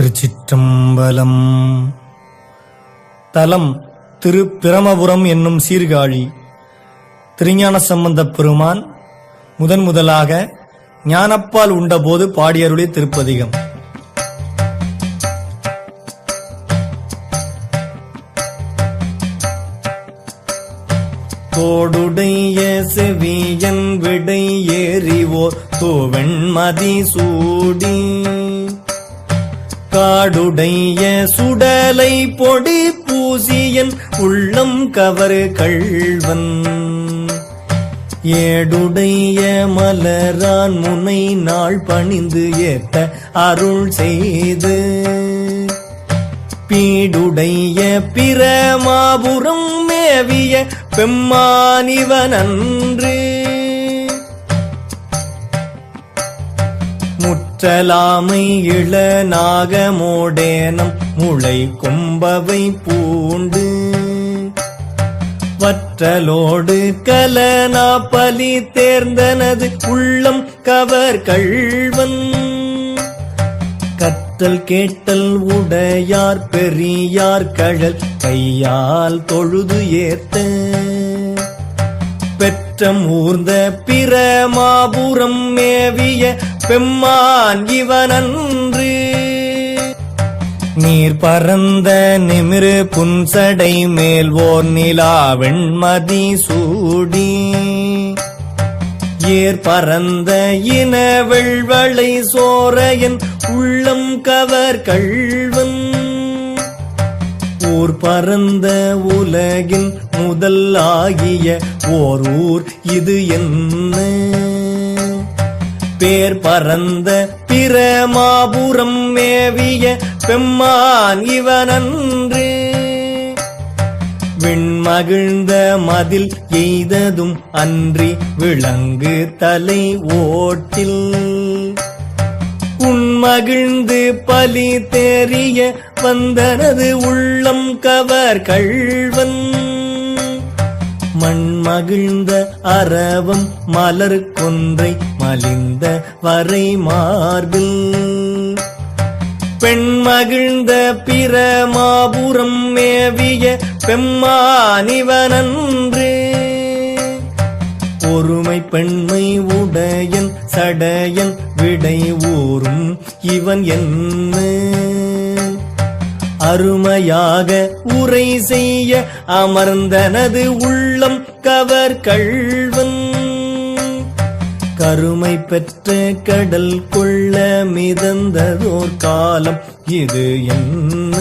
திருச்சிற்றம்பலம். தலம் திருப்பிரமபுரம் என்னும் சீர்காழி. திருஞான சம்பந்தப் பெருமான் முதலாக ஞானப்பால் உண்டபோது பாடியருளிய திருப்பதிகம். தோடுடைய செவியன் விடை ஏறிவோர் தோவெண்மதி சூடி காடுடைய சுடலை பொடி பூசியன் உள்ளம் கவர் கள்வன் ஏடுடைய மலரான் முனை நாள் பணிந்து ஏத்த அருள் செய்து பீடுடைய பிரமாபுரம் மேவிய பெம்மானிவனன்று முற்றலாமை இளநாகமோடேனம் முளை கொம்பவை பூண்டு வற்றலோடு கலனா பலி தேர்ந்தனது உள்ளம் கவர் கள்வன் கற்றல் கேட்டல் உடையார் பெரியார் கழல் கையால் தொழுது ஏத்த பெற்றம் ஊர்ந்த பிரமாபுரம் மேவிய பெம்மான் இவனன்று நீர் பரந்த நிமிரு புன்சடை மேல் ஓர் நிலா வெண்மதி சூடி ஏர் பரந்த இன வெள்வளை சோரையன் உள்ளம் கவர் கள்வன் ஊர் பரந்த உலகின் முதல் ஆகிய ஓர் ஊர் இது என்ன பேர் பரந்த பிரமாபுரம் மேவிய பெம்மான் இவனன்று விண்மகிழ்ந்த மதில் எய்ததும் அன்றி விளங்கு தலை ஓட்டில் உண்மகிழ்ந்து பலி தேறிய வந்தனது உள்ளம் கவர் கள்வன் மண்மகிழ்ந்த அரவம் மலர் கொன்றை மலிந்த வரை மார்பில் பெண்மகிழ்ந்த பிரமாபுரம் மேவிய பெம்மானிவனன்று ஒருமை பெண்மை உடையன் சடையன் விடை ஊரும் இவன் என்ன அருமையாக உரை செய்ய அமர்ந்தனது உள்ளம் கவர் கள்வன் கருமை பெற்ற கடல் கொள்ள மிதந்ததோர் காலம் இது என்ன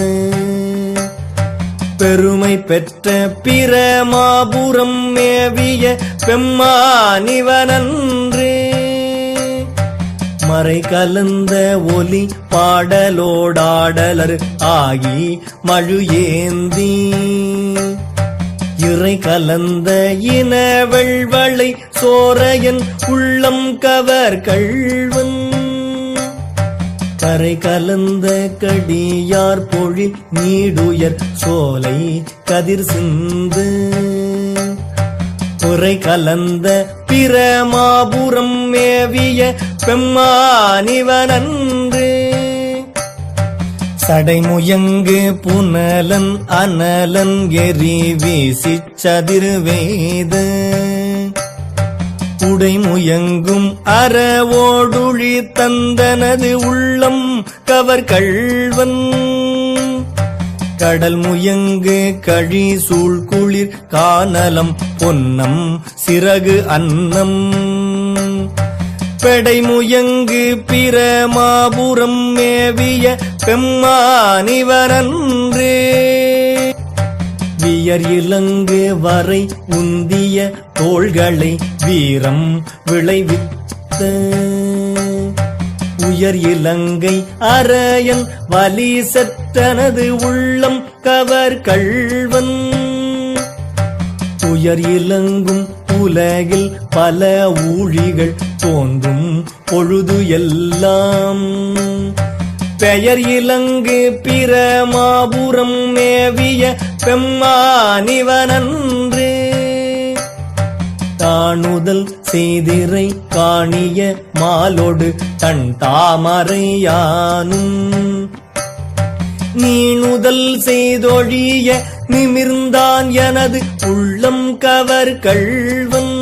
பெருமை பெற்ற பிரமாபுரம் மேவிய பெம்மானிவனன்று மறை கலந்த ஒலி பாடலோடாடலர் ஆகி மழு ஏந்தி இறை கலந்த இன வெள்வளை சோரையன் உள்ளம் கவர் கள்வன் கரை கலந்த கடியார் பொழில் நீடுயர் சோலை கதிர் சிந்து புரை கலந்த பிரமாபுரம் மேவிய பெம்மானிவனன்று சடைமுயங்கு புனலன் அனலன் எரி வீசி சதிர்வேத உடைமுயங்கும் அறவோடுழி தந்தனது உள்ளம் கவர் கள்வன் கடல் முயங்கு கழி சூழ் குளிர் கானலம் பொன்னம் சிறகு அன்னம் பெடைமுயங்கு பிரமாபுரம் மேவிய பெம்மானிவனன்று வியர் இலங்கு வரை உந்திய தோள்களை வீரம் விளைவித்த உயர் இலங்கை அரையன் வலி செற்றனது உள்ளம் கவர் கள்வன் உயர் இலங்கும் உலகில் பல ஊழிகள் தோன்றும் பொழுது எல்லாம் பெயர் இலங்கு பிரமாபுரம் மேவிய பெம்மானிவனன்று தானுதல் செய்திரை காணிய மாலோடு தன் தாமரையானும் நீணுதல் செய்தொழிய நிமிர்ந்தான் எனது உள்ளம் கவர் கள்வன்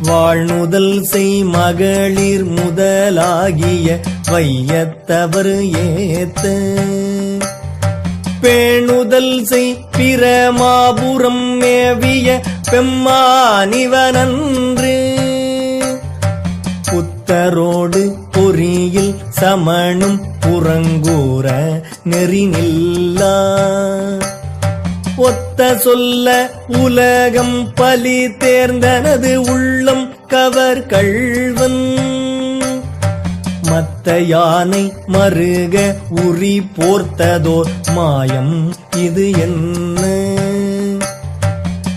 வாழ்நுதல் செய் மகளிர் முதலாகிய வையத்தவர் ஏத்த பேணுதல் செய் பிரமாபுரம் மேவிய பெம்மானிவனன்று புத்தரோடு பொறியில் சமணும் புறங்கூற நெறிநில்லா ஒத்த சொல்ல உலகம் பலி தேர்ந்தனது உள்ளம் கவர் கள்வன் மத்த யானை மருக உரி போர்த்ததோர் மாயம் இது என்ன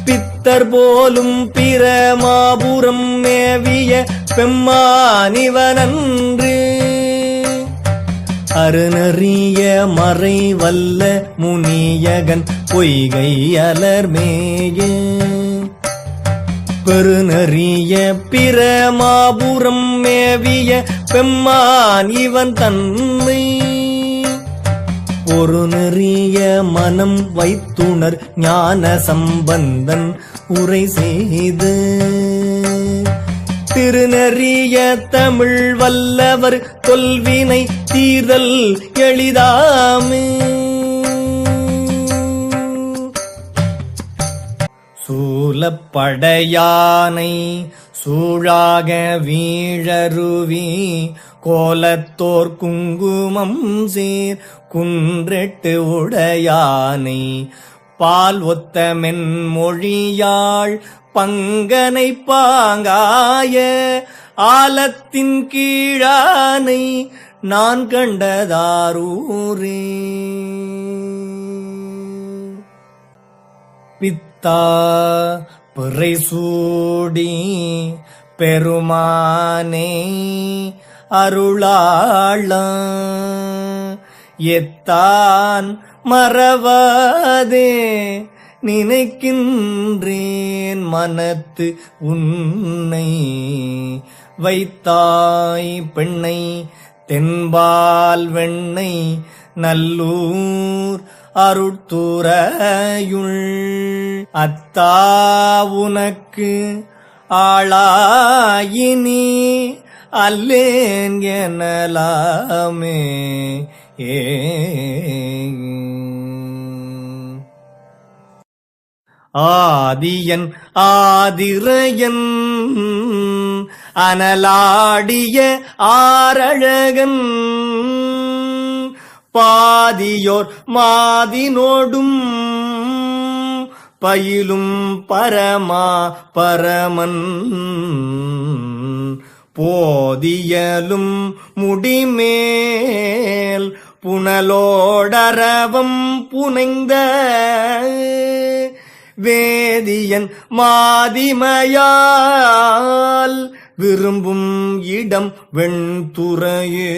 பித்தர் போலும் பிரமாபுரம் மேவிய பெம்மானிவனன்று அருணறிய மறை வல்ல முனியகன் பொய்கை அலர்மேய பெருநறிய பிரமாபுரம் மேவிய பெம்மான் இவன் தன்மை ஒரு நெறிய மனம் வைத்துணர் ஞான சம்பந்தன் உரை செய்து திருநறிய தமிழ் வல்லவர் தொல்வினை தீர்தல் எளிதாமே சூலப்படையானை சூழாக வீழருவி கோலத்தோர் குங்குமம் சேர் குன்றெட்டு உடையானை பால் ஒத்த மென்மொழியாள் பங்கனை பாங்காய ஆலத்தின் கீழானை நான் கண்டதாரூரே பித்தா பிறை சூடி பெருமானே அருளாளா எத்தான் மறவாதே நினைக்கின்றேன் மனத்து உன்னை வைத்தாய் பெண்ணை தென்பால் வெண்ணை நல்லூர் அருட்துறையுள் அத்தா உனக்கு ஆளாயினி அல்லேன் எனலாமே ஆதியன் ஆதிரையன் அனலாடிய ஆரழகன் பாதியோர் மாதினோடும் பயிலும் பரமா பரமன் போதியலும் முடிமேல் புனலோடரவம் புனைந்த வேதியன் மாதிமையால் விரும்பும் இடம் வெண்துறையே.